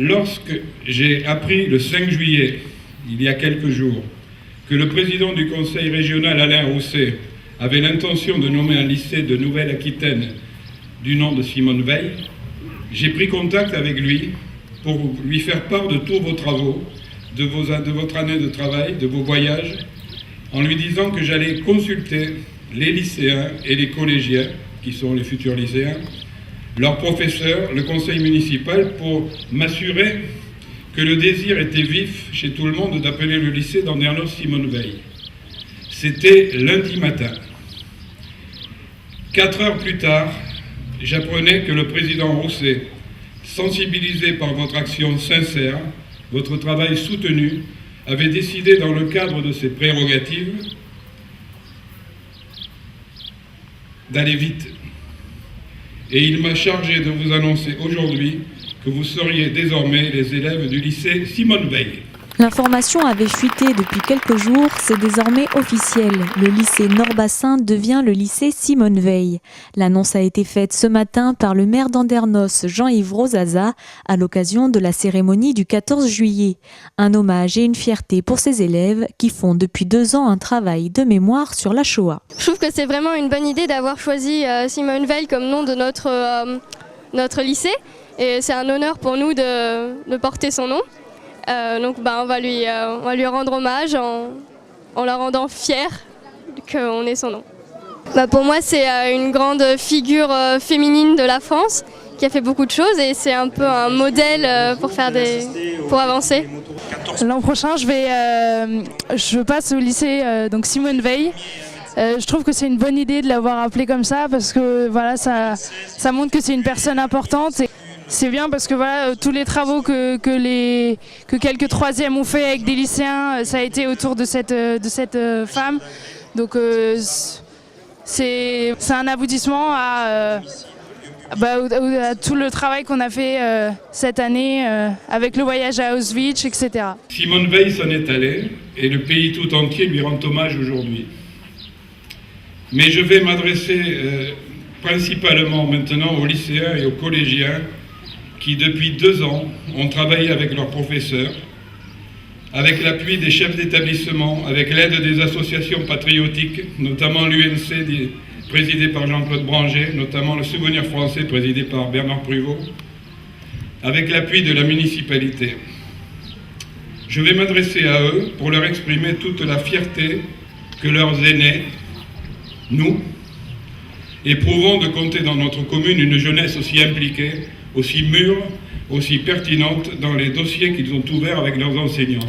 lorsque j'ai appris le 5 juillet, il y a quelques jours, que le président du conseil régional, Alain Rousset, avait l'intention de nommer un lycée de Nouvelle-Aquitaine du nom de Simone Veil, j'ai pris contact avec lui pour lui faire part de tous vos travaux, de votre année de travail, de vos voyages, en lui disant que j'allais consulter les lycéens et les collégiens, qui sont les futurs lycéens, leurs professeurs, le conseil municipal, pour m'assurer que le désir était vif chez tout le monde d'appeler le lycée d'Andernos Simone Veil. C'était lundi matin. 4 heures plus tard, j'apprenais que le président Rousset, sensibilisé par votre action sincère, votre travail soutenu, avait décidé dans le cadre de ses prérogatives d'aller vite. Et il m'a chargé de vous annoncer aujourd'hui que vous seriez désormais les élèves du lycée Simone Veil. L'information avait fuité depuis quelques jours, c'est désormais officiel. Le lycée Nord-Bassin devient le lycée Simone Veil. L'annonce a été faite ce matin par le maire d'Andernos, Jean-Yves Rosaza, à l'occasion de la cérémonie du 14 juillet. Un hommage et une fierté pour ces élèves qui font depuis 2 ans un travail de mémoire sur la Shoah. Je trouve que c'est vraiment une bonne idée d'avoir choisi Simone Veil comme nom de notre lycée. Et c'est un honneur pour nous de porter son nom. Donc on va lui rendre hommage en la rendant fière qu'on ait son nom. Pour moi, c'est une grande figure féminine de la France qui a fait beaucoup de choses et c'est un peu un modèle pour avancer. L'an prochain, je passe au lycée donc Simone Veil. Je trouve que c'est une bonne idée de l'avoir appelé comme ça parce que voilà, ça montre que c'est une personne importante. C'est bien parce que voilà, tous les travaux que quelques troisièmes ont fait avec des lycéens, ça a été autour de cette femme. Donc c'est un aboutissement à tout le travail qu'on a fait cette année avec le voyage à Auschwitz, etc. Simone Veil s'en est allée et le pays tout entier lui rend hommage aujourd'hui. Mais je vais m'adresser principalement maintenant aux lycéens et aux collégiens qui depuis 2 ans ont travaillé avec leurs professeurs, avec l'appui des chefs d'établissement, avec l'aide des associations patriotiques, notamment l'UNC présidé par Jean-Claude Branger, notamment le Souvenir français présidé par Bernard Pruvot, avec l'appui de la municipalité. Je vais m'adresser à eux pour leur exprimer toute la fierté que leurs aînés, nous, éprouvons de compter dans notre commune une jeunesse aussi impliquée, aussi mûre, aussi pertinente dans les dossiers qu'ils ont ouverts avec leurs enseignants.